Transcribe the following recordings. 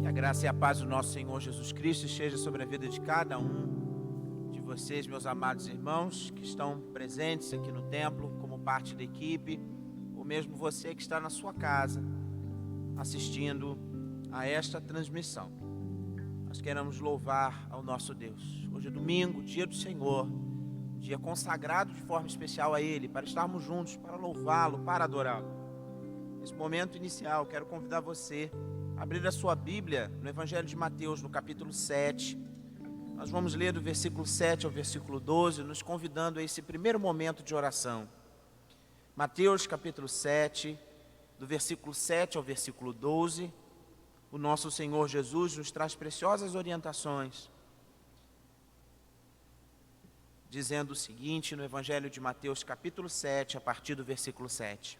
a graça e a paz do nosso Senhor Jesus Cristo esteja sobre a vida de cada um de vocês, meus amados irmãos, que estão presentes aqui no templo como parte da equipe, ou mesmo você que está na sua casa assistindo a esta transmissão. Nós queremos louvar ao nosso Deus. Hoje é domingo, dia do Senhor, dia consagrado de forma especial a Ele, para estarmos juntos, para louvá-lo, para adorá-lo. Nesse momento inicial, quero convidar você a abrir a sua Bíblia no Evangelho de Mateus, no capítulo 7. Nós vamos ler do versículo 7 ao versículo 12, nos convidando a esse primeiro momento de oração. Mateus, capítulo 7, do versículo 7 ao versículo 12, o nosso Senhor Jesus nos traz preciosas orientações, dizendo o seguinte no Evangelho de Mateus, capítulo 7, a partir do versículo 7.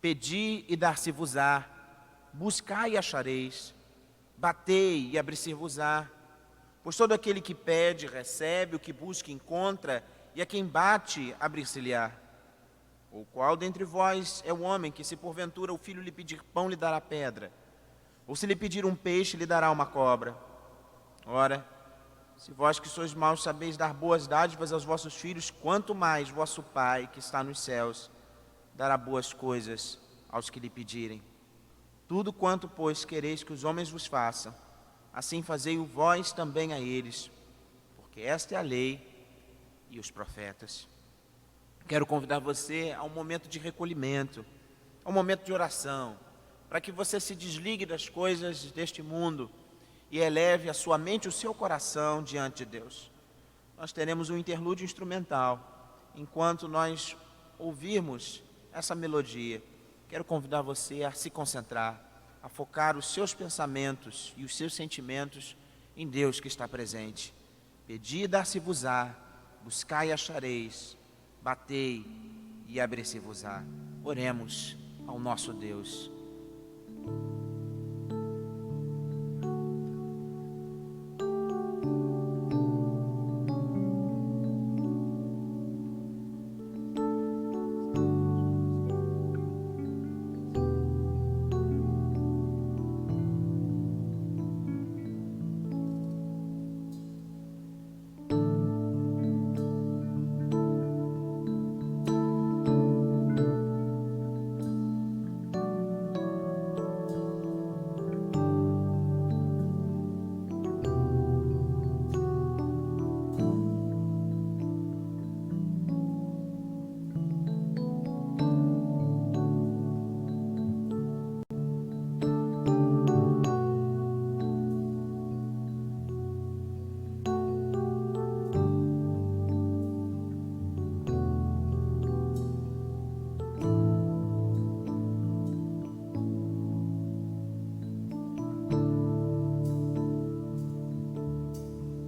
Pedi e dar-se-vos-á, buscai e achareis, batei e abrir-se-vos-á. Pois todo aquele que pede, recebe, o que busca, encontra, e a quem bate, abrir-se-lhe-á. Ou qual dentre vós é o homem que, se porventura o filho lhe pedir pão, lhe dará pedra? Ou se lhe pedir um peixe, lhe dará uma cobra? Ora, se vós que sois maus sabeis dar boas dádivas aos vossos filhos, quanto mais vosso Pai, que está nos céus, dará boas coisas aos que lhe pedirem. Tudo quanto, pois, quereis que os homens vos façam, assim fazei-o vós também a eles, porque esta é a lei e os profetas. Quero convidar você a um momento de recolhimento, a um momento de oração, para que você se desligue das coisas deste mundo e eleve a sua mente e o seu coração diante de Deus. Nós teremos um interlúdio instrumental, enquanto nós ouvirmos essa melodia. Quero convidar você a se concentrar, a focar os seus pensamentos e os seus sentimentos em Deus que está presente. Pedi e dar-se-vos-á, buscai e achareis, batei e abrir-se-vos-á. Oremos ao nosso Deus.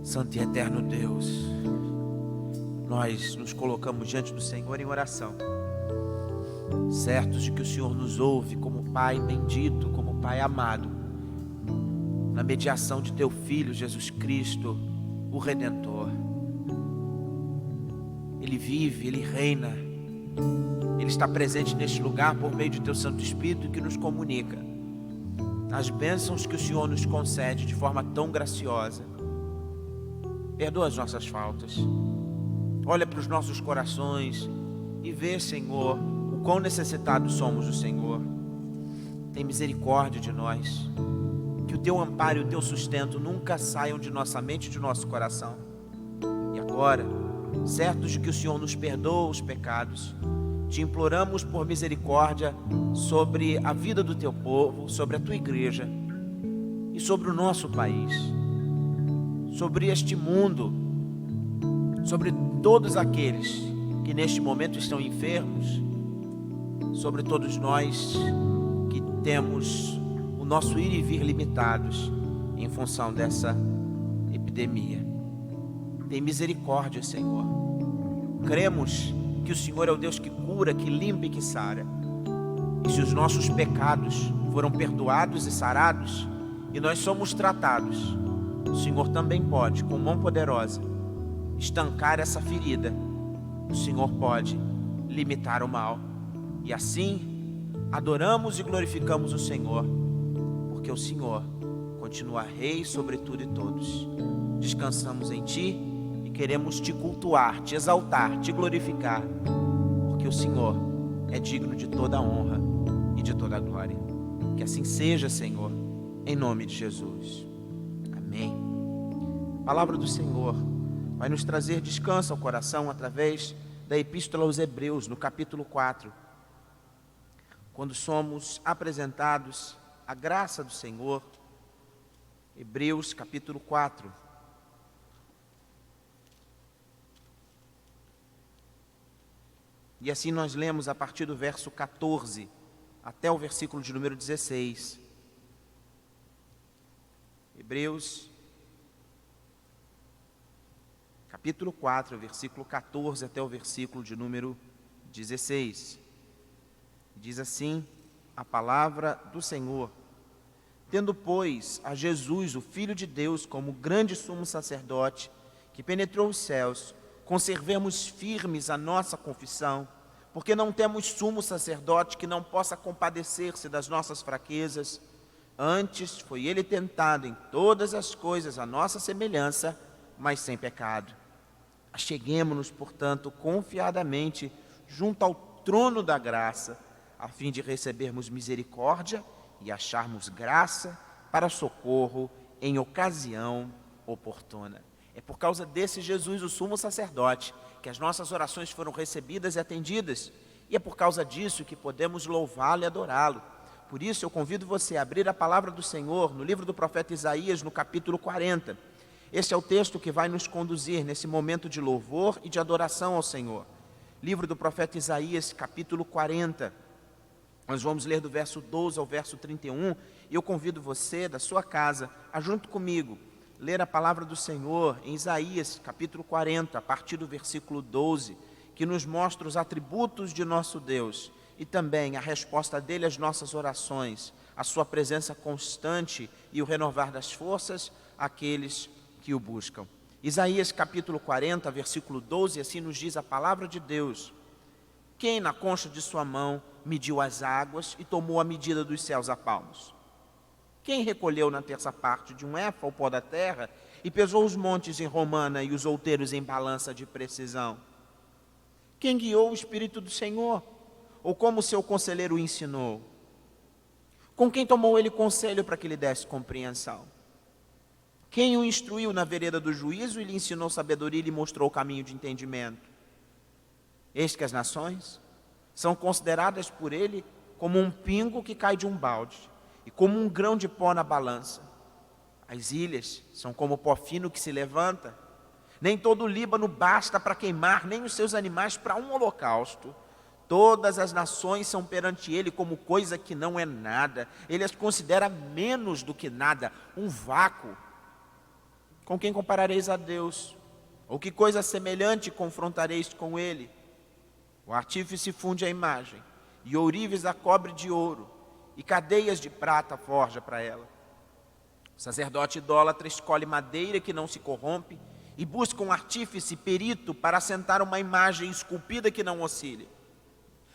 Santo e eterno Deus, nós nos colocamos diante do Senhor em oração, certos de que o Senhor nos ouve como Pai bendito, como Pai amado, na mediação de Teu Filho Jesus Cristo, o Redentor. Ele vive, Ele reina, Ele está presente neste lugar por meio de Teu Santo Espírito que nos comunica as bênçãos que o Senhor nos concede de forma tão graciosa. Perdoa as nossas faltas, olha para os nossos corações e vê, Senhor, o quão necessitados somos do Senhor. Tem misericórdia de nós, que o Teu amparo e o Teu sustento nunca saiam de nossa mente e de nosso coração. E agora, certos de que o Senhor nos perdoa os pecados, te imploramos por misericórdia sobre a vida do Teu povo, sobre a Tua igreja e sobre o nosso país, sobre este mundo, sobre todos aqueles que neste momento estão enfermos, sobre todos nós que temos o nosso ir e vir limitados em função dessa epidemia. Tem misericórdia, Senhor. Cremos que o Senhor é o Deus que cura, que limpa e que sara. E se os nossos pecados foram perdoados e sarados, e nós somos tratados, o Senhor também pode, com mão poderosa, estancar essa ferida. O Senhor pode limitar o mal. E assim, adoramos e glorificamos o Senhor, porque o Senhor continua Rei sobre tudo e todos. Descansamos em Ti e queremos Te cultuar, Te exaltar, Te glorificar, porque o Senhor é digno de toda a honra e de toda a glória. Que assim seja, Senhor, em nome de Jesus. Amém. A palavra do Senhor vai nos trazer descanso ao coração através da Epístola aos Hebreus, no capítulo 4, quando somos apresentados à graça do Senhor. Hebreus capítulo 4. E assim nós lemos a partir do verso 14 até o versículo de número 16. Hebreus capítulo 4, versículo 14 até o versículo de número 16. Diz assim a palavra do Senhor: tendo, pois, a Jesus, o Filho de Deus, como grande sumo sacerdote, que penetrou os céus, conservemos firmes a nossa confissão, porque não temos sumo sacerdote que não possa compadecer-se das nossas fraquezas. Antes foi ele tentado em todas as coisas à nossa semelhança, mas sem pecado. Acheguemo-nos, portanto, confiadamente junto ao trono da graça, a fim de recebermos misericórdia e acharmos graça para socorro em ocasião oportuna. É por causa desse Jesus, o sumo sacerdote, que as nossas orações foram recebidas e atendidas, e é por causa disso que podemos louvá-lo e adorá-lo. Por isso eu convido você a abrir a palavra do Senhor no livro do profeta Isaías, no capítulo 40. Este é o texto que vai nos conduzir nesse momento de louvor e de adoração ao Senhor. Livro do profeta Isaías, capítulo 40. Nós vamos ler do verso 12 ao verso 31, e eu convido você, da sua casa, a junto comigo, ler a palavra do Senhor em Isaías, capítulo 40, a partir do versículo 12, que nos mostra os atributos de nosso Deus, e também a resposta dele às nossas orações, a sua presença constante e o renovar das forças àqueles que o buscam. Isaías, capítulo 40, versículo 12, assim nos diz a palavra de Deus: quem na concha de sua mão mediu as águas e tomou a medida dos céus a palmos? Quem recolheu na terça parte de um éfa o pó da terra e pesou os montes em romana e os outeiros em balança de precisão? Quem guiou o Espírito do Senhor? Ou como seu conselheiro o ensinou? Com quem tomou ele conselho para que lhe desse compreensão? Quem o instruiu na vereda do juízo e lhe ensinou sabedoria e lhe mostrou o caminho de entendimento? Eis que as nações são consideradas por ele como um pingo que cai de um balde e como um grão de pó na balança. As ilhas são como o pó fino que se levanta. Nem todo o Líbano basta para queimar, nem os seus animais para um holocausto. Todas as nações são perante ele como coisa que não é nada. Ele as considera menos do que nada, um vácuo. Com quem comparareis a Deus? Ou que coisa semelhante confrontareis com ele? O artífice funde a imagem, e ourives a cobre de ouro, e cadeias de prata forja para ela. O sacerdote idólatra escolhe madeira que não se corrompe, e busca um artífice perito para assentar uma imagem esculpida que não oscile.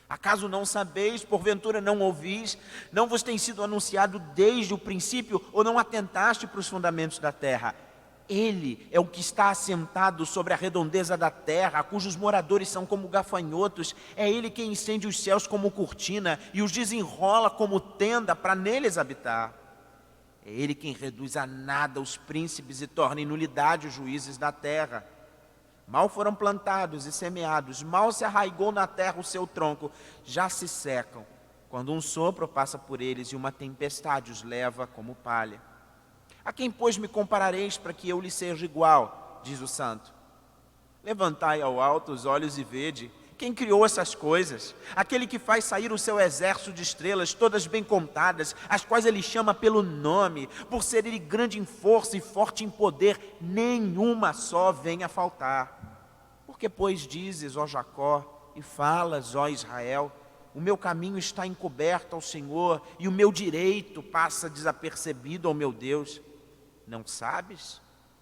Acaso não sabeis, porventura não ouvis, não vos tem sido anunciado desde o princípio, ou não atentaste para os fundamentos da terra? Ele é o que está assentado sobre a redondeza da terra, cujos moradores são como gafanhotos. É ele quem estende os céus como cortina e os desenrola como tenda para neles habitar. É ele quem reduz a nada os príncipes e torna em nulidade os juízes da terra. Mal foram plantados e semeados, mal se arraigou na terra o seu tronco, já se secam, quando um sopro passa por eles e uma tempestade os leva como palha. A quem, pois, me comparareis para que eu lhe seja igual, diz o santo? Levantai ao alto os olhos e vede quem criou essas coisas, aquele que faz sair o seu exército de estrelas, todas bem contadas, as quais ele chama pelo nome, por ser ele grande em força e forte em poder, nenhuma só vem a faltar. Porque, pois, dizes, ó Jacó, e falas, ó Israel, o meu caminho está encoberto ao Senhor, e o meu direito passa desapercebido ao meu Deus. Não sabes?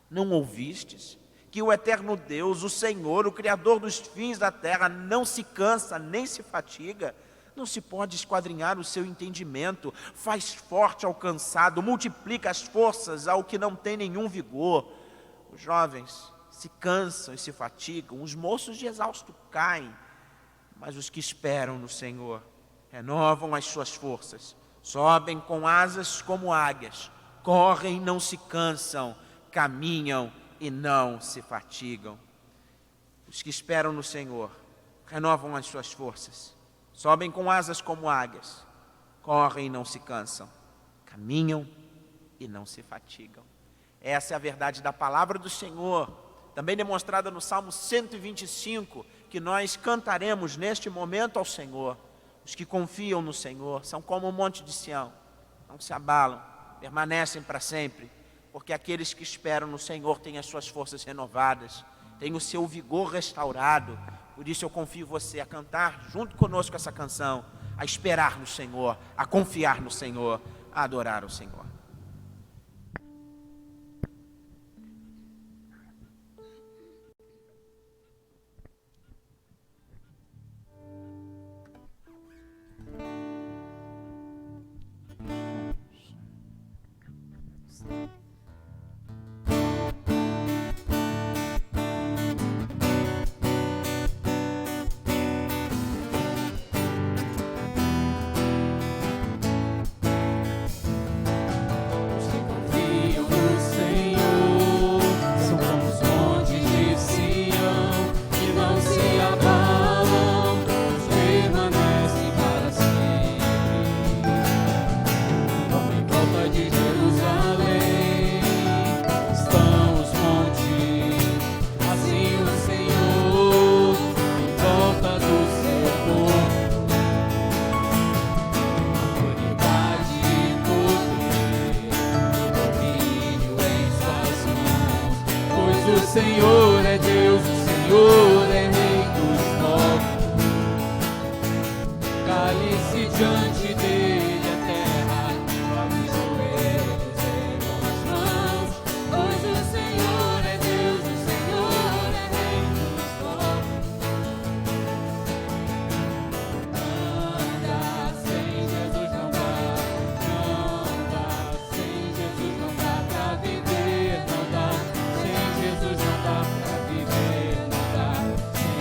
Não ouvistes? Que o eterno Deus, o Senhor, o Criador dos fins da terra, não se cansa nem se fatiga? Não se pode esquadrinhar o seu entendimento. Faz forte ao cansado, multiplica as forças ao que não tem nenhum vigor. Os jovens se cansam e se fatigam, os moços de exausto caem, mas os que esperam no Senhor renovam as suas forças, sobem com asas como águias, correm e não se cansam, caminham e não se fatigam. Os que esperam no Senhor renovam as suas forças, sobem com asas como águias, correm e não se cansam, caminham e não se fatigam. Essa é a verdade da palavra do Senhor, também demonstrada no Salmo 125, que nós cantaremos neste momento ao Senhor. Os que confiam no Senhor são como o monte de Sião, não se abalam, permanecem para sempre, porque aqueles que esperam no Senhor têm as suas forças renovadas, têm o seu vigor restaurado. Por isso eu confio você a cantar junto conosco essa canção, a esperar no Senhor, a confiar no Senhor, a adorar o Senhor. Senhor é Deus, o Senhor é Rei dos povos. Cale-se diante dele a terra, abre os joelhos, ergam as mãos, pois o Senhor é Deus, o Senhor é Rei dos povos. Anda, sem Jesus não dá, sem Jesus não dá pra viver, não dá. Sem Jesus não dá pra viver, não dá. Sem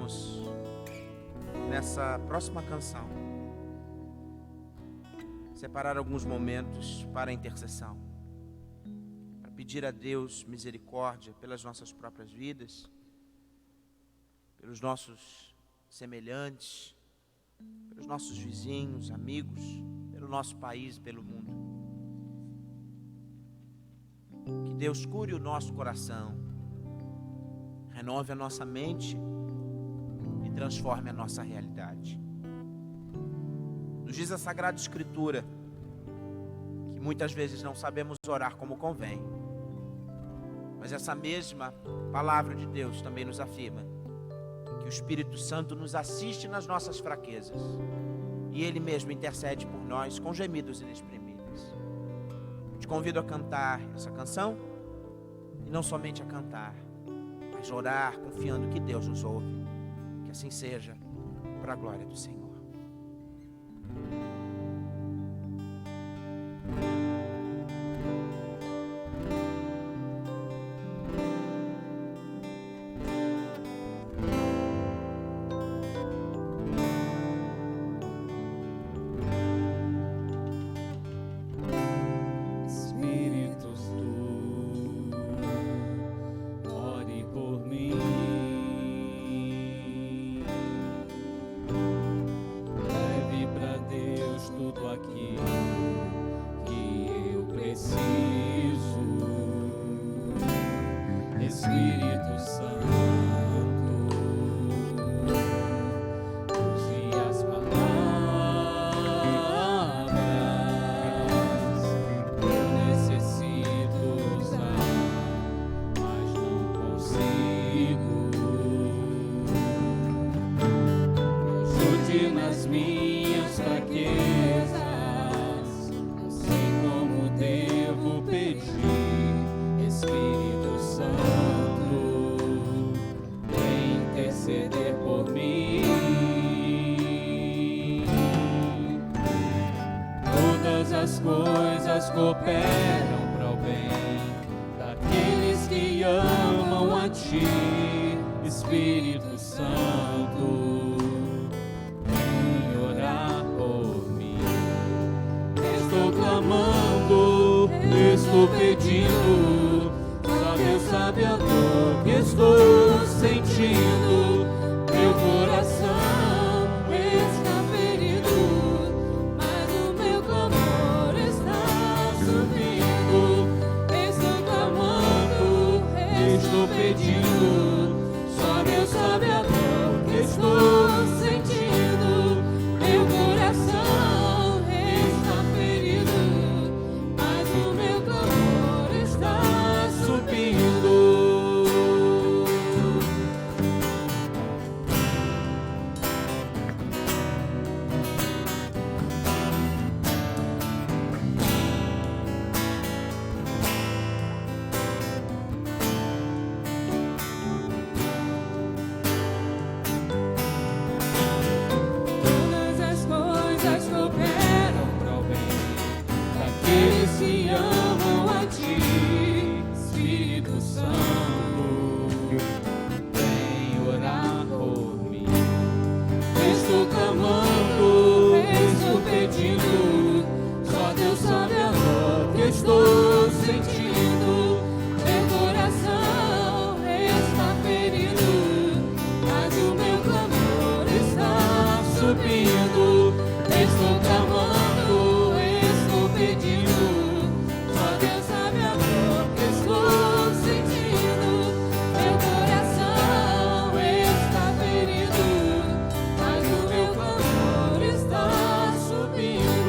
vamos, nessa próxima canção, separar alguns momentos para a intercessão, para pedir a Deus misericórdia pelas nossas próprias vidas, pelos nossos semelhantes, pelos nossos vizinhos, amigos, pelo nosso país e pelo mundo. Que Deus cure o nosso coração, renove a nossa mente e transforme a nossa realidade. Nos diz a Sagrada Escritura que muitas vezes não sabemos orar como convém, mas essa mesma palavra de Deus também nos afirma que o Espírito Santo nos assiste nas nossas fraquezas e Ele mesmo intercede por nós com gemidos inexprimíveis. Te convido a cantar essa canção e não somente a cantar, mas orar confiando que Deus nos ouve. Que assim seja, para a glória do Senhor. As coisas cooperam para o bem daqueles que amam a Ti, Espírito Santo, vem orar por mim. Estou clamando, estou pedindo, só Deus sabe a dor que estou sentindo, meu coração está ferido. Estou pedindo, só Deus sabe a dor que estou sentindo. Meu coração está ferido, mas o meu clamor está subindo. Se amam a Ti, Espírito Santo, vem orar por mim. Estou clamando, estou pedindo, só Deus sabe a dor que estou sentindo. Meu coração está ferido, mas o meu clamor está subindo. Estou clamando, estou pedindo, Deus sabe a dor que estou sentindo. Meu coração está ferido, mas o meu clamor está subindo.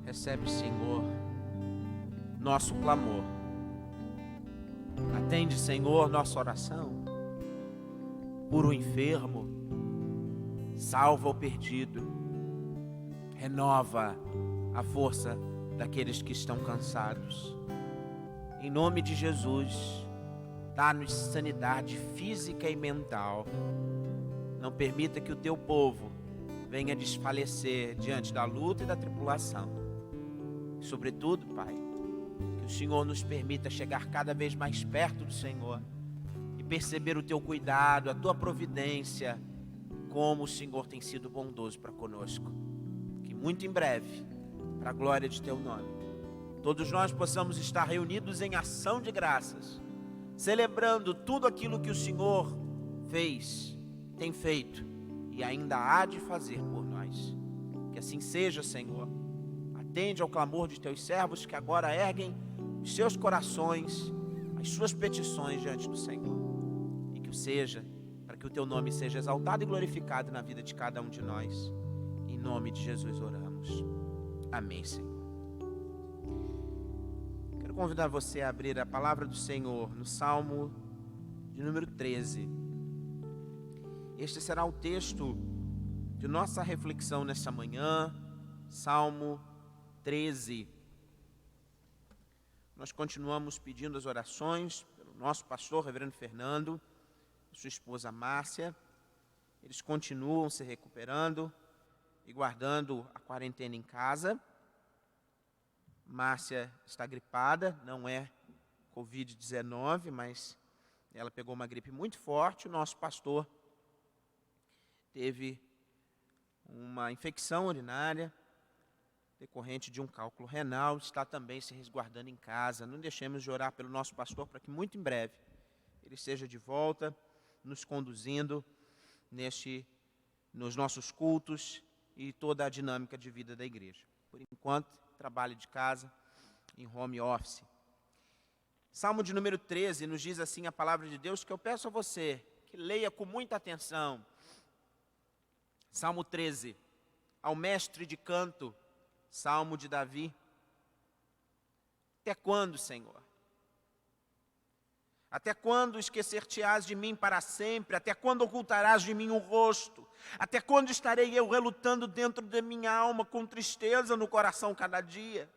Recebe, Senhor, nosso clamor. Atende, Senhor, nossa oração. Cura o enfermo, salva o perdido, renova a força daqueles que estão cansados. Em nome de Jesus, dá-nos sanidade física e mental. Não permita que o Teu povo venha desfalecer diante da luta e da tribulação. Sobretudo, Pai, que o Senhor nos permita chegar cada vez mais perto do Senhor e perceber o Teu cuidado, a Tua providência, como o Senhor tem sido bondoso para conosco. Que muito em breve, para a glória de Teu nome, todos nós possamos estar reunidos em ação de graças, celebrando tudo aquilo que o Senhor fez, tem feito e ainda há de fazer por nós. Que assim seja, Senhor. Atende ao clamor de Teus servos que agora erguem os seus corações, as suas petições diante do Senhor. E que o seja, para que o Teu nome seja exaltado e glorificado na vida de cada um de nós. Em nome de Jesus oramos. Amém, Senhor. Quero convidar você a abrir a palavra do Senhor no Salmo de número 13. Este será o texto de nossa reflexão nesta manhã, Salmo 13. Nós continuamos pedindo as orações pelo nosso pastor, reverendo Fernando, e sua esposa Márcia. Eles continuam se recuperando e guardando a quarentena em casa. Márcia está gripada, não é Covid-19, mas ela pegou uma gripe muito forte. O nosso pastor teve uma infecção urinária decorrente de um cálculo renal, está também se resguardando em casa. Não deixemos de orar pelo nosso pastor para que muito em breve ele esteja de volta, nos conduzindo nos nossos cultos e toda a dinâmica de vida da igreja. Por enquanto, trabalho de casa, em home office. Salmo de número 13 nos diz assim a palavra de Deus, que eu peço a você que leia com muita atenção. Salmo 13, ao mestre de canto, Salmo de Davi. Até quando, Senhor? Até quando esquecer-te-ás de mim para sempre? Até quando ocultarás de mim o rosto? Até quando estarei eu relutando dentro da minha alma, com tristeza no coração cada dia?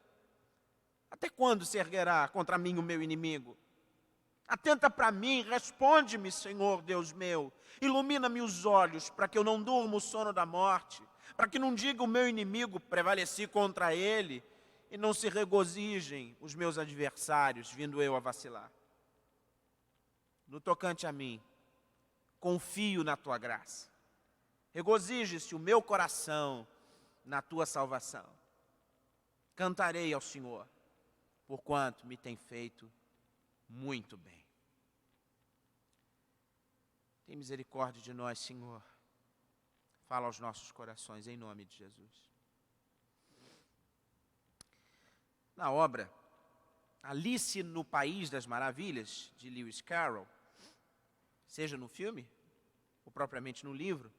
Até quando se erguerá contra mim o meu inimigo? Atenta para mim, responde-me, Senhor Deus meu. Ilumina-me os olhos, para que eu não durma o sono da morte, para que não diga o meu inimigo, prevaleci contra ele, e não se regozijem os meus adversários, vindo eu a vacilar. No tocante a mim, confio na Tua graça. Regozije-se o meu coração na Tua salvação. Cantarei ao Senhor, porquanto me tem feito muito bem. Tem misericórdia de nós, Senhor. Fala aos nossos corações, em nome de Jesus. Na obra Alice no País das Maravilhas, de Lewis Carroll, seja no filme ou propriamente no livro,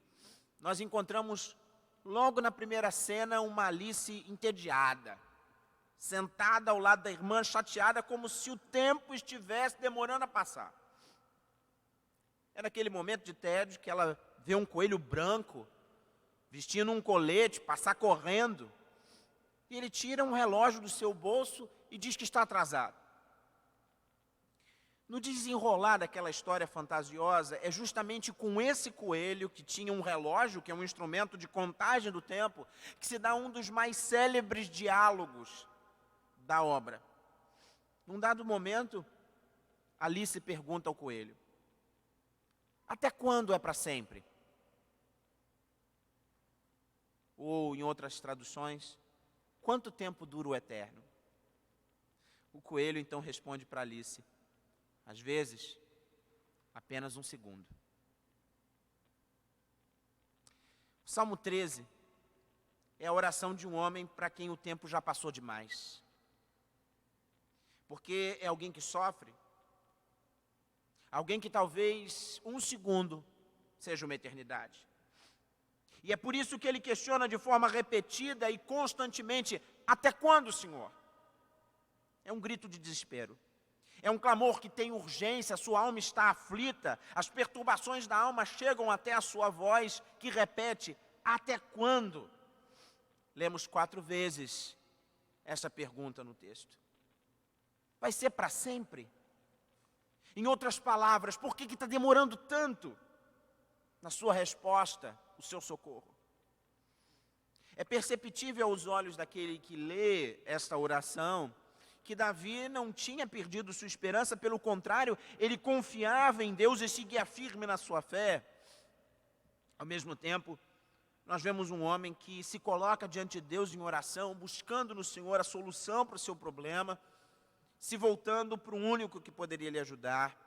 nós encontramos logo na primeira cena uma Alice entediada, sentada ao lado da irmã, chateada, como se o tempo estivesse demorando a passar. É naquele momento de tédio que ela vê um coelho branco, vestindo um colete, passar correndo, e ele tira um relógio do seu bolso e diz que está atrasado. No desenrolar daquela história fantasiosa, é justamente com esse coelho, que tinha um relógio, que é um instrumento de contagem do tempo, que se dá um dos mais célebres diálogos da obra. Num dado momento, Alice pergunta ao coelho: até quando é para sempre? Ou, em outras traduções, quanto tempo dura o eterno? O coelho então responde para Alice: às vezes, apenas um segundo. O Salmo 13 é a oração de um homem para quem o tempo já passou demais. Porque é alguém que sofre, alguém que talvez um segundo seja uma eternidade. E é por isso que ele questiona de forma repetida e constantemente: até quando, Senhor? É um grito de desespero. É um clamor que tem urgência, a sua alma está aflita, as perturbações da alma chegam até a sua voz, que repete: até quando? Lemos 4 vezes essa pergunta no texto. Vai ser para sempre? Em outras palavras, por que está demorando tanto na sua resposta, o seu socorro? É perceptível aos olhos daquele que lê esta oração que Davi não tinha perdido sua esperança, pelo contrário, ele confiava em Deus e seguia firme na sua fé. Ao mesmo tempo, nós vemos um homem que se coloca diante de Deus em oração, buscando no Senhor a solução para o seu problema, se voltando para o único que poderia lhe ajudar.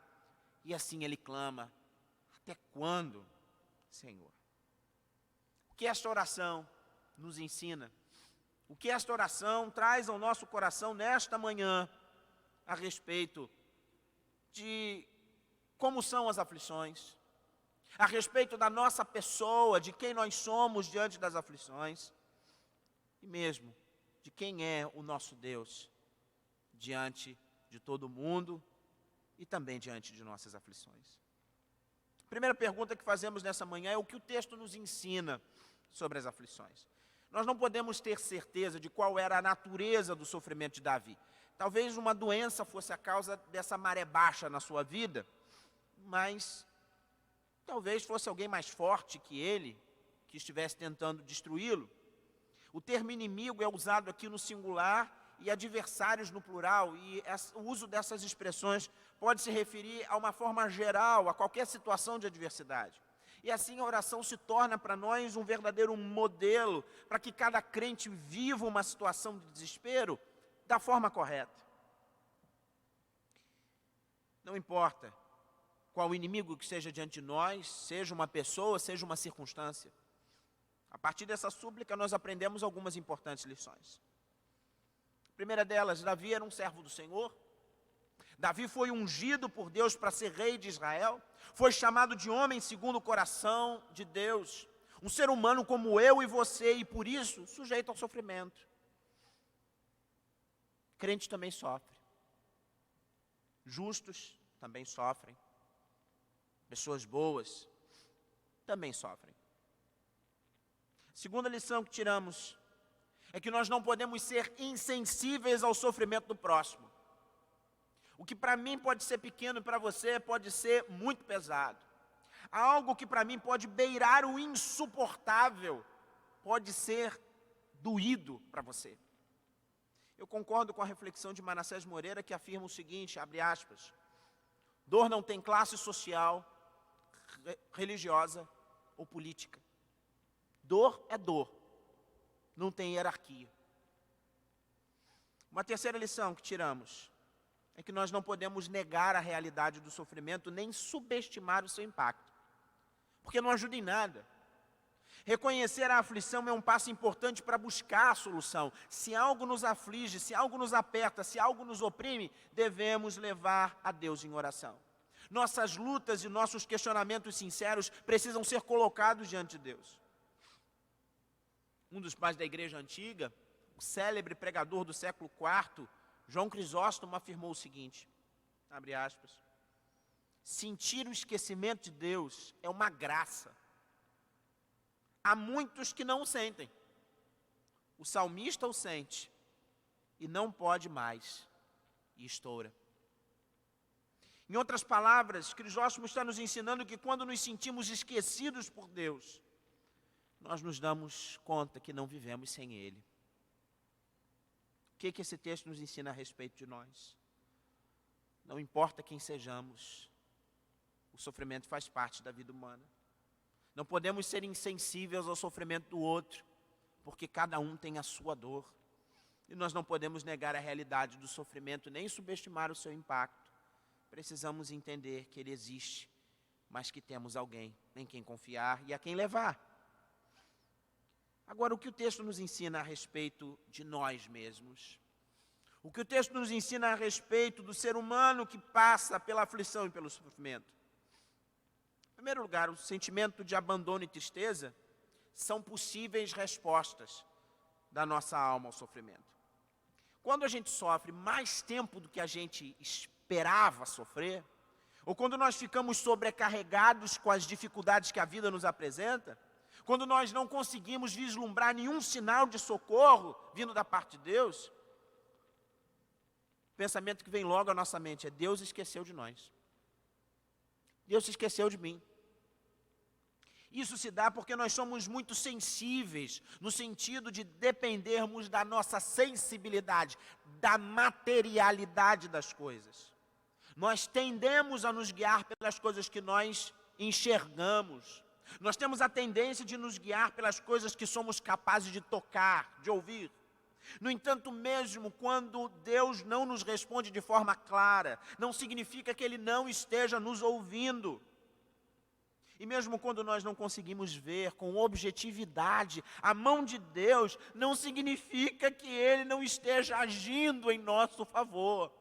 E assim ele clama: até quando, Senhor? O que esta oração nos ensina? O que esta oração traz ao nosso coração nesta manhã a respeito de como são as aflições, a respeito da nossa pessoa, de quem nós somos diante das aflições, e mesmo de quem é o nosso Deus diante de todo mundo e também diante de nossas aflições. A primeira pergunta que fazemos nessa manhã é o que o texto nos ensina sobre as aflições. Nós não podemos ter certeza de qual era a natureza do sofrimento de Davi. Talvez uma doença fosse a causa dessa maré baixa na sua vida, mas talvez fosse alguém mais forte que ele, que estivesse tentando destruí-lo. O termo inimigo é usado aqui no singular e adversários no plural, e o uso dessas expressões pode se referir a uma forma geral, a qualquer situação de adversidade. E assim a oração se torna para nós um verdadeiro modelo para que cada crente viva uma situação de desespero da forma correta. Não importa qual inimigo que esteja diante de nós, seja uma pessoa, seja uma circunstância. A partir dessa súplica nós aprendemos algumas importantes lições. A primeira delas, Davi era um servo do Senhor. Davi foi ungido por Deus para ser rei de Israel, foi chamado de homem segundo o coração de Deus, um ser humano como eu e você, e por isso sujeito ao sofrimento. Crente também sofre, justos também sofrem, pessoas boas também sofrem. A segunda lição que tiramos é que nós não podemos ser insensíveis ao sofrimento do próximo. O que para mim pode ser pequeno e para você pode ser muito pesado. Algo que para mim pode beirar o insuportável pode ser doído para você. Eu concordo com a reflexão de Manassés Moreira, que afirma o seguinte, abre aspas: dor não tem classe social, religiosa ou política. Dor é dor, não tem hierarquia. Uma terceira lição que tiramos é que nós não podemos negar a realidade do sofrimento, nem subestimar o seu impacto, porque não ajuda em nada. Reconhecer a aflição é um passo importante para buscar a solução. Se algo nos aflige, se algo nos aperta, se algo nos oprime, devemos levar a Deus em oração. Nossas lutas e nossos questionamentos sinceros precisam ser colocados diante de Deus. Um dos pais da igreja antiga, o célebre pregador do século IV, João Crisóstomo, afirmou o seguinte, abre aspas: sentir o esquecimento de Deus é uma graça. Há muitos que não o sentem. O salmista o sente e não pode mais, e estoura. Em outras palavras, Crisóstomo está nos ensinando que quando nos sentimos esquecidos por Deus, nós nos damos conta que não vivemos sem Ele. O que esse texto nos ensina a respeito de nós? Não importa quem sejamos, o sofrimento faz parte da vida humana. Não podemos ser insensíveis ao sofrimento do outro, porque cada um tem a sua dor. E nós não podemos negar a realidade do sofrimento, nem subestimar o seu impacto. Precisamos entender que ele existe, mas que temos alguém em quem confiar e a quem levar. Agora, o que o texto nos ensina a respeito de nós mesmos? O que o texto nos ensina a respeito do ser humano que passa pela aflição e pelo sofrimento? Em primeiro lugar, o sentimento de abandono e tristeza são possíveis respostas da nossa alma ao sofrimento. Quando a gente sofre mais tempo do que a gente esperava sofrer, ou quando nós ficamos sobrecarregados com as dificuldades que a vida nos apresenta, quando nós não conseguimos vislumbrar nenhum sinal de socorro vindo da parte de Deus, o pensamento que vem logo à nossa mente é: Deus esqueceu de nós. Deus se esqueceu de mim. Isso se dá porque nós somos muito sensíveis, no sentido de dependermos da nossa sensibilidade, da materialidade das coisas. Nós tendemos a nos guiar pelas coisas que nós enxergamos. Nós temos a tendência de nos guiar pelas coisas que somos capazes de tocar, de ouvir. No entanto, mesmo quando Deus não nos responde de forma clara, não significa que Ele não esteja nos ouvindo. E mesmo quando nós não conseguimos ver com objetividade a mão de Deus, não significa que Ele não esteja agindo em nosso favor.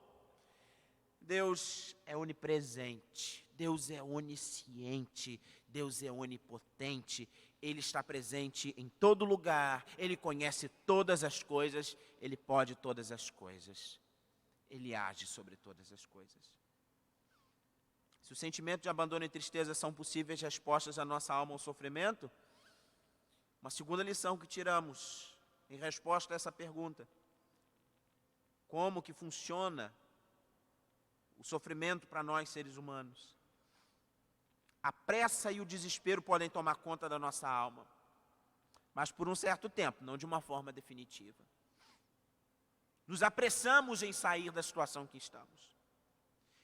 Deus é onipresente, Deus é onisciente, Deus é onipotente. Ele está presente em todo lugar, Ele conhece todas as coisas, Ele pode todas as coisas. Ele age sobre todas as coisas. Se o sentimento de abandono e tristeza são possíveis respostas à nossa alma ao sofrimento, uma segunda lição que tiramos em resposta a essa pergunta: como que funciona o sofrimento para nós seres humanos? A pressa e o desespero podem tomar conta da nossa alma, mas por um certo tempo, não de uma forma definitiva. Nos apressamos em sair da situação que estamos.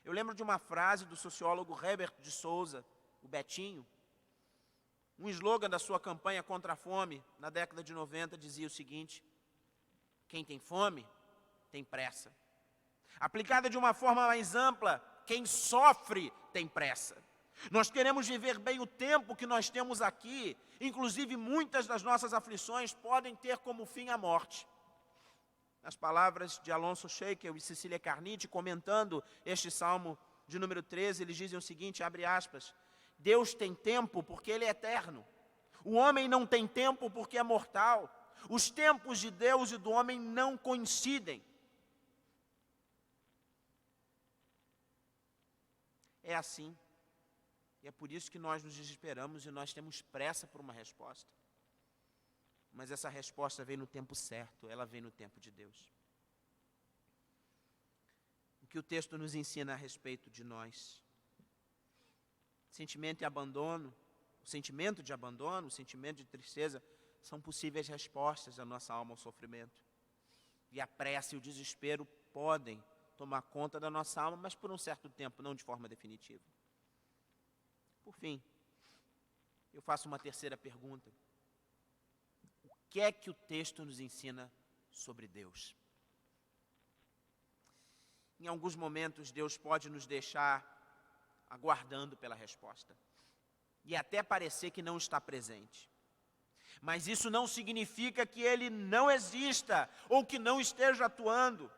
Eu lembro de uma frase do sociólogo Herbert de Souza, o Betinho. Um slogan da sua campanha contra a fome, na década de 90, dizia o seguinte: quem tem fome, tem pressa. Aplicada de uma forma mais ampla, quem sofre, tem pressa. Nós queremos viver bem o tempo que nós temos aqui, inclusive muitas das nossas aflições podem ter como fim a morte. As palavras de Alonso Shaker e Cecília Carniti, comentando este Salmo de número 13, eles dizem o seguinte, abre aspas: Deus tem tempo porque Ele é eterno. O homem não tem tempo porque é mortal. Os tempos de Deus e do homem não coincidem. É assim. E é por isso que nós nos desesperamos e nós temos pressa por uma resposta. Mas essa resposta vem no tempo certo, ela vem no tempo de Deus. O que o texto nos ensina a respeito de nós? Sentimento de abandono, o sentimento de tristeza, são possíveis respostas da nossa alma ao sofrimento. E a pressa e o desespero podem tomar conta da nossa alma, mas por um certo tempo, não de forma definitiva. Por fim, eu faço uma terceira pergunta. O que é que o texto nos ensina sobre Deus? Em alguns momentos, Deus pode nos deixar aguardando pela resposta. E até parecer que não está presente. Mas isso não significa que Ele não exista ou que não esteja atuando.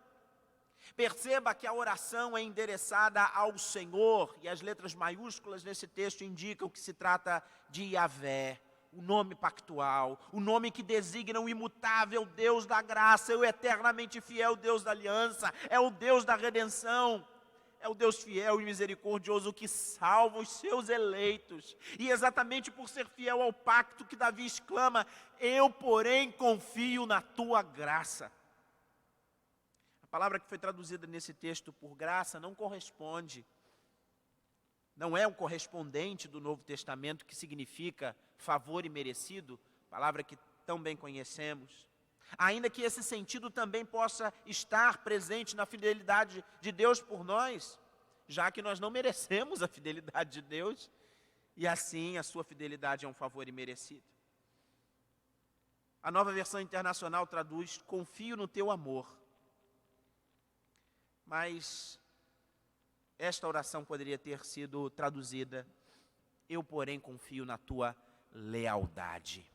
Perceba que a oração é endereçada ao Senhor, e as letras maiúsculas nesse texto indicam que se trata de Yahvé, o nome pactual, o nome que designa o imutável Deus da graça, o eternamente fiel Deus da aliança, é o Deus da redenção, é o Deus fiel e misericordioso que salva os seus eleitos. E exatamente por ser fiel ao pacto que Davi exclama: eu, porém, confio na tua graça. A palavra que foi traduzida nesse texto por graça não corresponde, não é o correspondente do Novo Testamento, que significa favor imerecido, palavra que tão bem conhecemos. Ainda que esse sentido também possa estar presente na fidelidade de Deus por nós, já que nós não merecemos a fidelidade de Deus, e assim a sua fidelidade é um favor imerecido. A Nova Versão Internacional traduz: confio no teu amor. Mas esta oração poderia ter sido traduzida: eu, porém, confio na tua lealdade.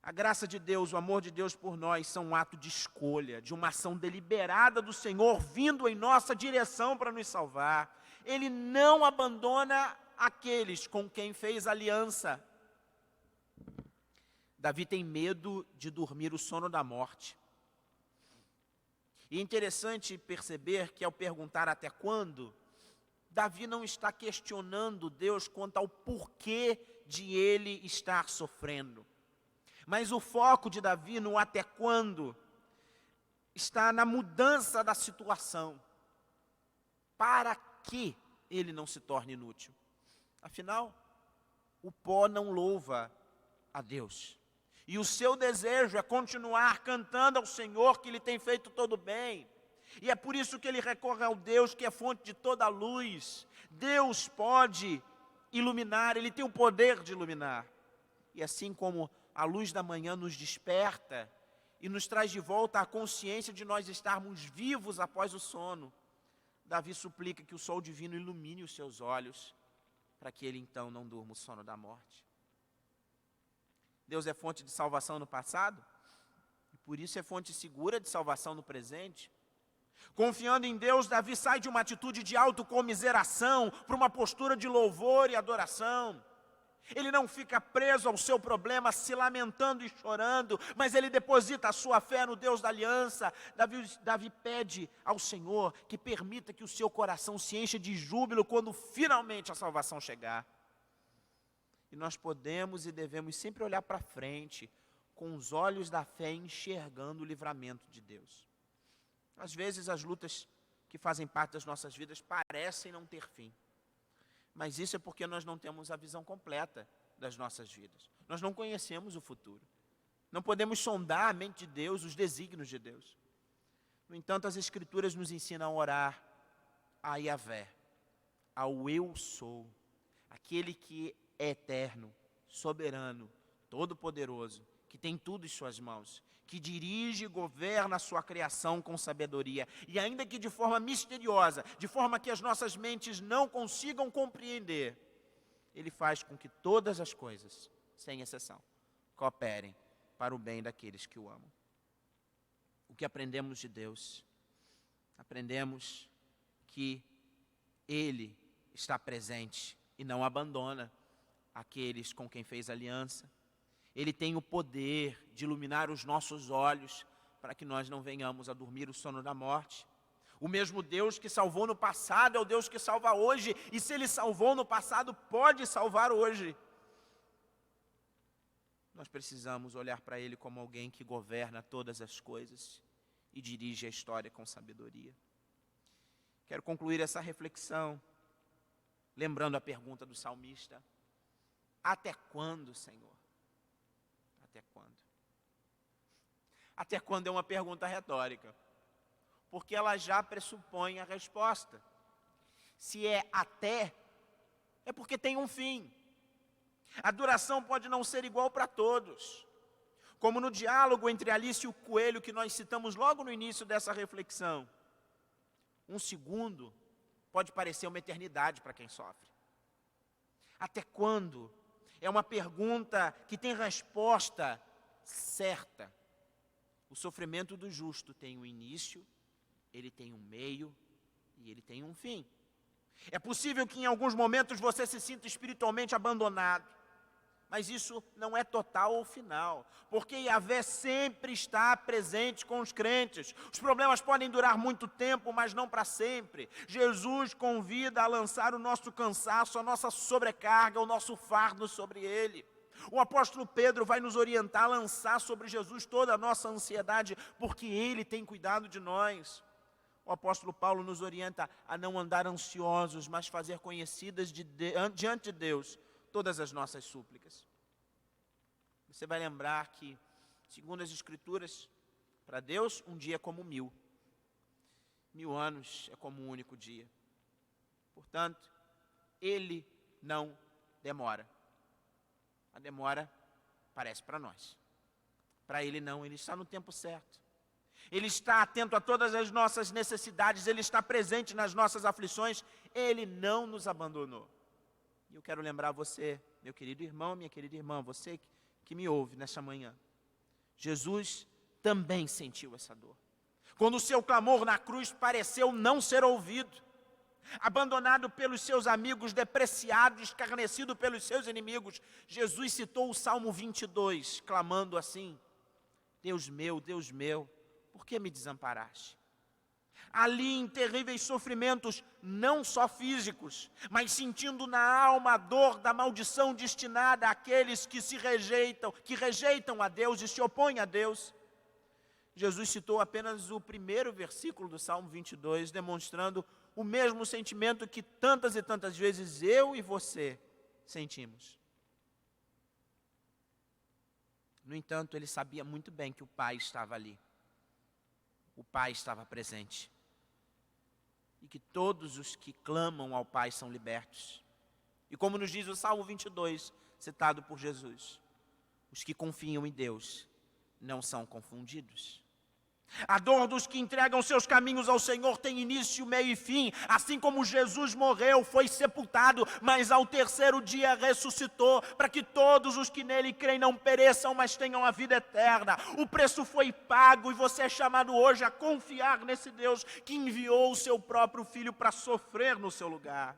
A graça de Deus, o amor de Deus por nós são um ato de escolha, de uma ação deliberada do Senhor vindo em nossa direção para nos salvar. Ele não abandona aqueles com quem fez aliança. Davi tem medo de dormir o sono da morte. E é interessante perceber que ao perguntar até quando, Davi não está questionando Deus quanto ao porquê de ele estar sofrendo. Mas o foco de Davi no até quando está na mudança da situação, para que ele não se torne inútil. Afinal, o pó não louva a Deus. E o seu desejo é continuar cantando ao Senhor que lhe tem feito todo bem. E é por isso que ele recorre ao Deus que é fonte de toda a luz. Deus pode iluminar, ele tem o poder de iluminar. E assim como a luz da manhã nos desperta e nos traz de volta a consciência de nós estarmos vivos após o sono, Davi suplica que o sol divino ilumine os seus olhos, para que ele então não durma o sono da morte. Deus é fonte de salvação no passado, e por isso é fonte segura de salvação no presente. Confiando em Deus, Davi sai de uma atitude de autocomiseração para uma postura de louvor e adoração. Ele não fica preso ao seu problema, se lamentando e chorando, mas ele deposita a sua fé no Deus da aliança. Davi pede ao Senhor que permita que o seu coração se encha de júbilo quando finalmente a salvação chegar. E nós podemos e devemos sempre olhar para frente, com os olhos da fé, enxergando o livramento de Deus. Às vezes as lutas que fazem parte das nossas vidas parecem não ter fim. Mas isso é porque nós não temos a visão completa das nossas vidas. Nós não conhecemos o futuro. Não podemos sondar a mente de Deus, os desígnios de Deus. No entanto, as Escrituras nos ensinam a orar a Yahvé, ao Eu Sou, aquele que é eterno, soberano, todo-poderoso, que tem tudo em suas mãos, que dirige e governa a sua criação com sabedoria, e ainda que de forma misteriosa, de forma que as nossas mentes não consigam compreender, Ele faz com que todas as coisas, sem exceção, cooperem para o bem daqueles que o amam. O que aprendemos de Deus? Aprendemos que Ele está presente e não abandona aqueles com quem fez aliança. Ele tem o poder de iluminar os nossos olhos para que nós não venhamos a dormir o sono da morte. O mesmo Deus que salvou no passado é o Deus que salva hoje. E se Ele salvou no passado, pode salvar hoje. Nós precisamos olhar para Ele como alguém que governa todas as coisas e dirige a história com sabedoria. Quero concluir essa reflexão lembrando a pergunta do salmista: até quando, Senhor? Até quando? Até quando é uma pergunta retórica, porque ela já pressupõe a resposta. Se é até, é porque tem um fim. A duração pode não ser igual para todos. Como no diálogo entre Alice e o coelho que nós citamos logo no início dessa reflexão. Um segundo pode parecer uma eternidade para quem sofre. Até quando? É uma pergunta que tem resposta certa. O sofrimento do justo tem um início, ele tem um meio e ele tem um fim. É possível que em alguns momentos você se sinta espiritualmente abandonado, mas isso não é total ou final, porque Yahvé sempre está presente com os crentes. Os problemas podem durar muito tempo, mas não para sempre. Jesus convida a lançar o nosso cansaço, a nossa sobrecarga, o nosso fardo sobre Ele. O apóstolo Pedro vai nos orientar a lançar sobre Jesus toda a nossa ansiedade, porque Ele tem cuidado de nós. O apóstolo Paulo nos orienta a não andar ansiosos, mas fazer conhecidas diante de Deus todas as nossas súplicas. Você vai lembrar que, segundo as Escrituras, para Deus um dia é como 1000. 1000 anos é como um único dia. Portanto, Ele não demora. A demora parece para nós. Para Ele não, Ele está no tempo certo. Ele está atento a todas as nossas necessidades, Ele está presente nas nossas aflições, Ele não nos abandonou. E eu quero lembrar você, meu querido irmão, minha querida irmã, você que me ouve nesta manhã. Jesus também sentiu essa dor. Quando o seu clamor na cruz pareceu não ser ouvido, abandonado pelos seus amigos, depreciado, escarnecido pelos seus inimigos, Jesus citou o Salmo 22, clamando assim: Deus meu, por que me desamparaste? Ali em terríveis sofrimentos, não só físicos, mas sentindo na alma a dor da maldição destinada àqueles que rejeitam a Deus e se opõem a Deus. Jesus citou apenas o primeiro versículo do Salmo 22, demonstrando o mesmo sentimento que tantas e tantas vezes eu e você sentimos. No entanto, ele sabia muito bem que o Pai estava ali. O Pai estava presente. E que todos os que clamam ao Pai são libertos. E como nos diz o Salmo 22, citado por Jesus, os que confiam em Deus não são confundidos. A dor dos que entregam seus caminhos ao Senhor tem início, meio e fim. Assim como Jesus morreu, foi sepultado, mas ao terceiro dia ressuscitou, para que todos os que nele creem não pereçam, mas tenham a vida eterna. O preço foi pago e você é chamado hoje a confiar nesse Deus que enviou o seu próprio Filho para sofrer no seu lugar.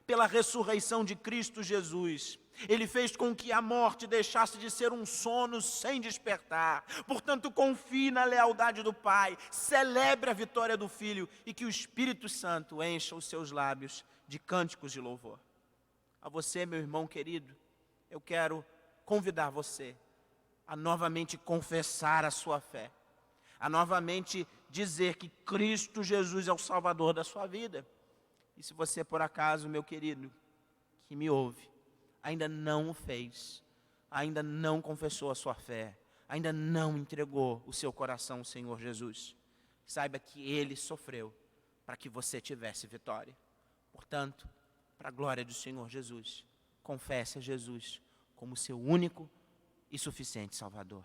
Pela ressurreição de Cristo Jesus, Ele fez com que a morte deixasse de ser um sono sem despertar. Portanto, confie na lealdade do Pai, celebre a vitória do Filho e que o Espírito Santo encha os seus lábios de cânticos de louvor. A você, meu irmão querido, eu quero convidar você a novamente confessar a sua fé, a novamente dizer que Cristo Jesus é o Salvador da sua vida. E se você, por acaso, meu querido, que me ouve, ainda não o fez, ainda não confessou a sua fé, ainda não entregou o seu coração ao Senhor Jesus, saiba que Ele sofreu para que você tivesse vitória. Portanto, para a glória do Senhor Jesus, confesse a Jesus como seu único e suficiente Salvador.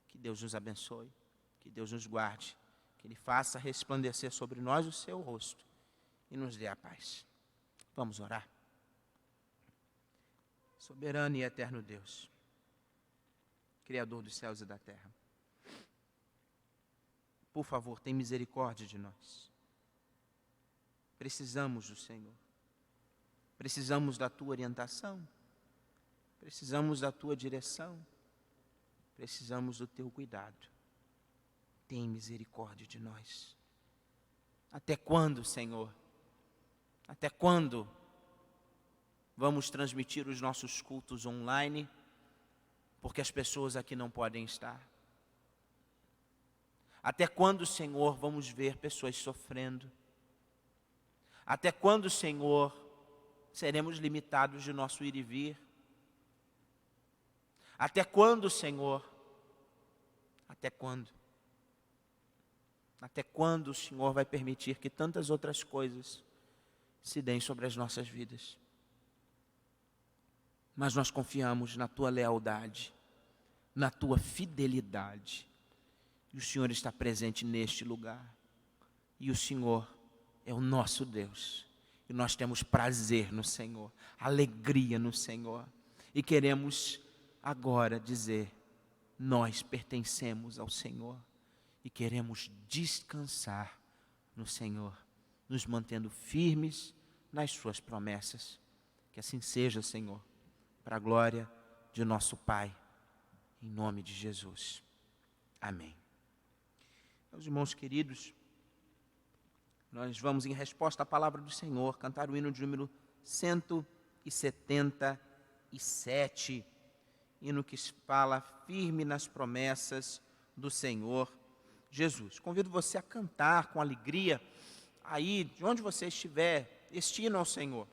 Que Deus nos abençoe, que Deus nos guarde, que Ele faça resplandecer sobre nós o seu rosto e nos dê a paz. Vamos orar. Soberano e eterno Deus, Criador dos céus e da terra, por favor, tem misericórdia de nós. Precisamos do Senhor. Precisamos da Tua orientação. Precisamos da Tua direção. Precisamos do Teu cuidado. Tem misericórdia de nós. Até quando, Senhor? Até quando vamos transmitir os nossos cultos online, porque as pessoas aqui não podem estar? Até quando, Senhor, vamos ver pessoas sofrendo? Até quando, Senhor, seremos limitados de nosso ir e vir? Até quando, Senhor? Até quando? Até quando o Senhor vai permitir que tantas outras coisas se deem sobre as nossas vidas? Mas nós confiamos na Tua lealdade, na Tua fidelidade. E o Senhor está presente neste lugar. E o Senhor é o nosso Deus. E nós temos prazer no Senhor, alegria no Senhor. E queremos agora dizer, nós pertencemos ao Senhor. E queremos descansar no Senhor, nos mantendo firmes nas suas promessas. Que assim seja, Senhor, para a glória de nosso Pai, em nome de Jesus. Amém. Meus irmãos queridos, nós vamos, em resposta à palavra do Senhor, cantar o hino de número 177, hino que fala firme nas promessas do Senhor Jesus. Convido você a cantar com alegria, aí, de onde você estiver, este hino ao Senhor.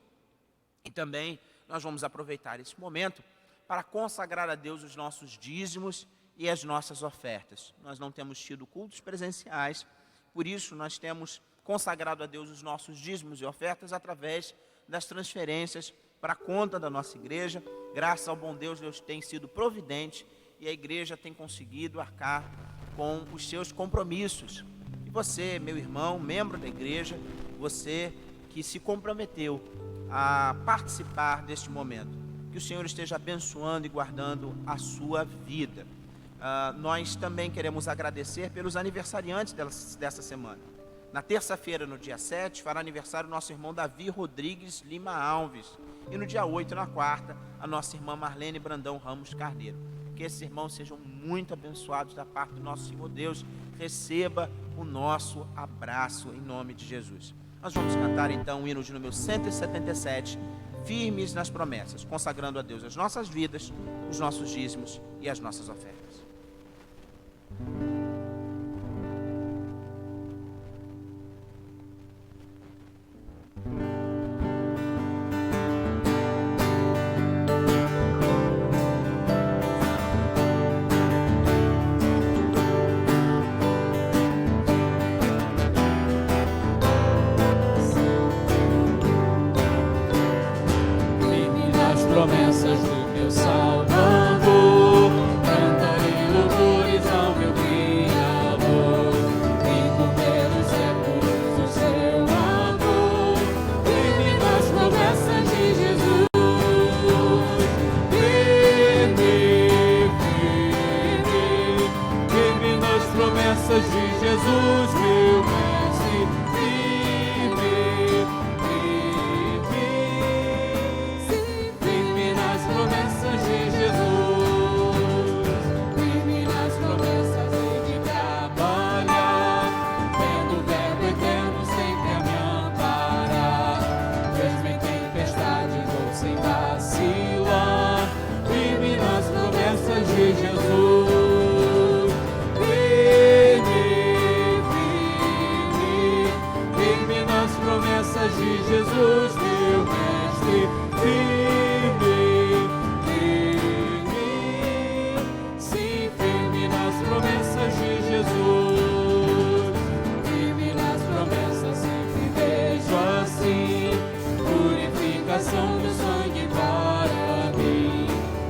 E também nós vamos aproveitar esse momento para consagrar a Deus os nossos dízimos e as nossas ofertas. Nós não temos tido cultos presenciais, por isso nós temos consagrado a Deus os nossos dízimos e ofertas através das transferências para a conta da nossa igreja. Graças ao bom Deus, Deus tem sido providente e a igreja tem conseguido arcar com os seus compromissos. E você, meu irmão, membro da igreja, você que se comprometeu a participar deste momento, que o Senhor esteja abençoando e guardando a sua vida. Nós também queremos agradecer pelos aniversariantes dessa semana. Na terça-feira, no dia 7, fará aniversário o nosso irmão Davi Rodrigues Lima Alves. E no dia 8, na quarta, a nossa irmã Marlene Brandão Ramos Carneiro. Que esses irmãos sejam muito abençoados da parte do nosso Senhor Deus. Receba o nosso abraço em nome de Jesus. Nós vamos cantar então o hino de número 177, firmes nas promessas, consagrando a Deus as nossas vidas, os nossos dízimos e as nossas ofertas. promessas de Jesus, meu mestre. Firme, firme, sim, firme nas promessas de Jesus. Firme nas promessas, sempre vejo assim. Purificação do sangue para mim.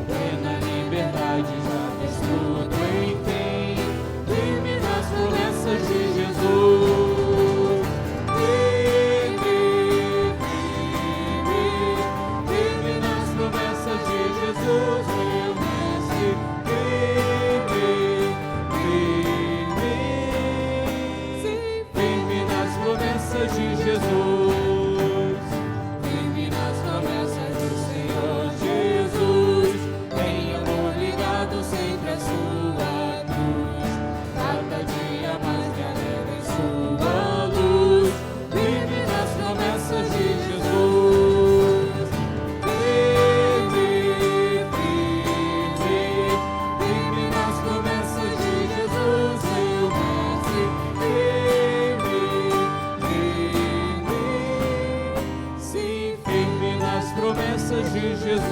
Plena liberdade, já fiz tudo, enfim. Firme nas promessas de Jesus. Jesus, meu mestre, firme nas promessas de Jesus, firme nas promessas do Senhor Jesus, em amor ligado sempre à sua cruz, cada dia mais me alegra em sua luz, firme nas promessas de Jesus. De Jesus.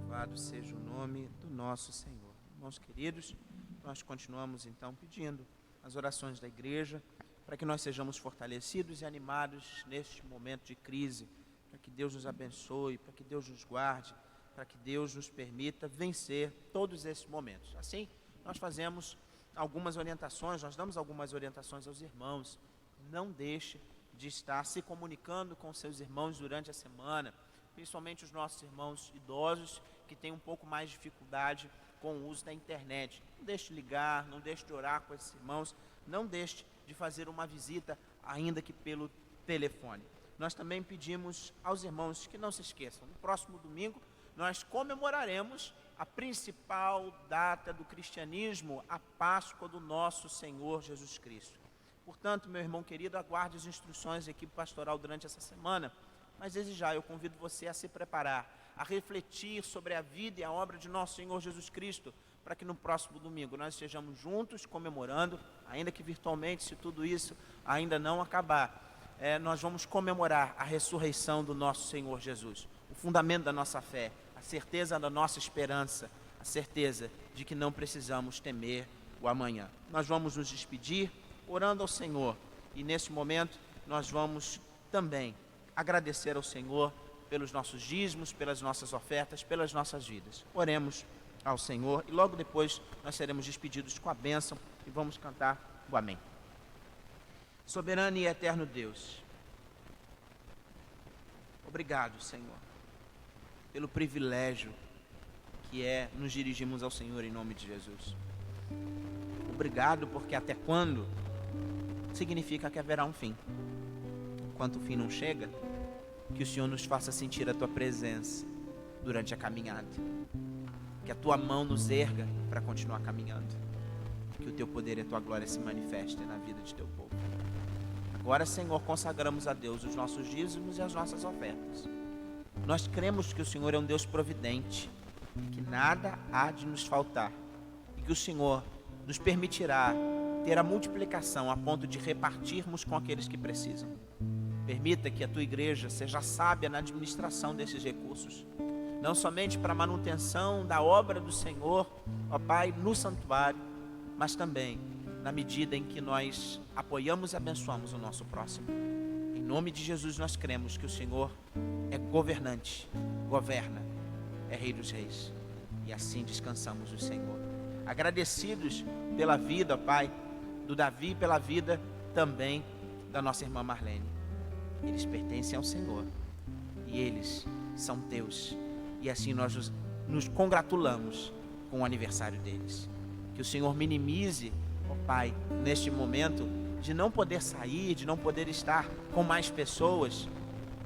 Louvado seja o nome do nosso Senhor. Irmãos queridos, nós continuamos então pedindo as orações da igreja para que nós sejamos fortalecidos e animados neste momento de crise, para que Deus nos abençoe, para que Deus nos guarde, para que Deus nos permita vencer todos esses momentos. Assim, nós fazemos algumas orientações, nós damos algumas orientações aos irmãos. Não deixe de estar se comunicando com seus irmãos durante a semana, principalmente os nossos irmãos idosos que têm um pouco mais de dificuldade com o uso da internet. Não deixe de ligar, não deixe de orar com esses irmãos, não deixe de fazer uma visita, ainda que pelo telefone. Nós também pedimos aos irmãos que não se esqueçam, no próximo domingo nós comemoraremos a principal data do cristianismo, a Páscoa do nosso Senhor Jesus Cristo. Portanto, meu irmão querido, aguarde as instruções da equipe pastoral durante essa semana, mas desde já eu convido você a se preparar, a refletir sobre a vida e a obra de nosso Senhor Jesus Cristo, para que no próximo domingo nós estejamos juntos comemorando, ainda que virtualmente, se tudo isso ainda não acabar, nós vamos comemorar a ressurreição do nosso Senhor Jesus, o fundamento da nossa fé, a certeza da nossa esperança, a certeza de que não precisamos temer o amanhã. Nós vamos nos despedir orando ao Senhor, e nesse momento nós vamos também agradecer ao Senhor pelos nossos dízimos, pelas nossas ofertas, pelas nossas vidas. Oremos ao Senhor e logo depois nós seremos despedidos com a bênção e vamos cantar o amém. Soberano e eterno Deus, obrigado, Senhor, pelo privilégio que é nos dirigirmos ao Senhor em nome de Jesus. Obrigado porque até quando significa que haverá um fim. Enquanto o fim não chega, que o Senhor nos faça sentir a Tua presença durante a caminhada. Que a Tua mão nos erga para continuar caminhando. Que o Teu poder e a Tua glória se manifestem na vida de Teu povo. Agora, Senhor, consagramos a Deus os nossos dízimos e as nossas ofertas. Nós cremos que o Senhor é um Deus providente, que nada há de nos faltar, e que o Senhor nos permitirá ter a multiplicação a ponto de repartirmos com aqueles que precisam. Permita que a Tua igreja seja sábia na administração desses recursos, não somente para a manutenção da obra do Senhor, ó Pai, no santuário, mas também na medida em que nós apoiamos e abençoamos o nosso próximo. Em nome de Jesus nós cremos que o Senhor é governante, governa, é Rei dos Reis, e assim descansamos no Senhor. Agradecidos pela vida, Pai, do Davi, pela vida também da nossa irmã Marlene. Eles pertencem ao Senhor e eles são Teus, e assim nós nos congratulamos com o aniversário deles. Que o Senhor minimize, ó Pai, neste momento de não poder sair, de não poder estar com mais pessoas,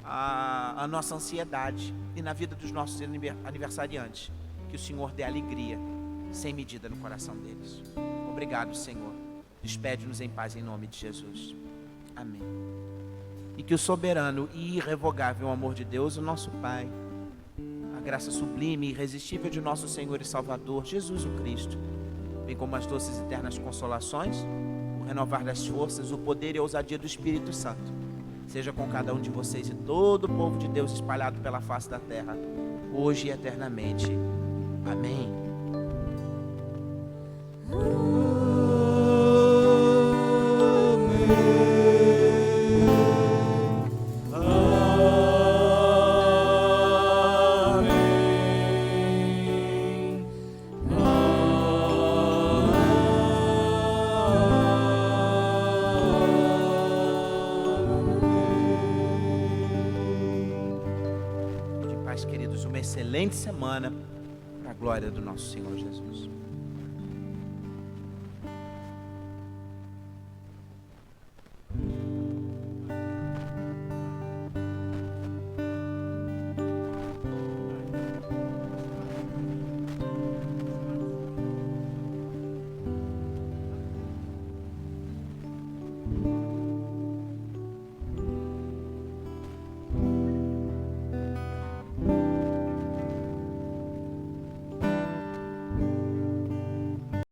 a nossa ansiedade, e na vida dos nossos aniversariantes, que o Senhor dê alegria sem medida no coração deles. Obrigado, Senhor. Despede-nos em paz em nome de Jesus. Amém. E que o soberano e irrevogável amor de Deus, o nosso Pai, a graça sublime e irresistível de nosso Senhor e Salvador, Jesus o Cristo, bem como as doces e eternas consolações, o renovar das forças, o poder e a ousadia do Espírito Santo seja com cada um de vocês e todo o povo de Deus espalhado pela face da terra, hoje e eternamente. Amém. Queridos, uma excelente semana para a glória do nosso Senhor Jesus.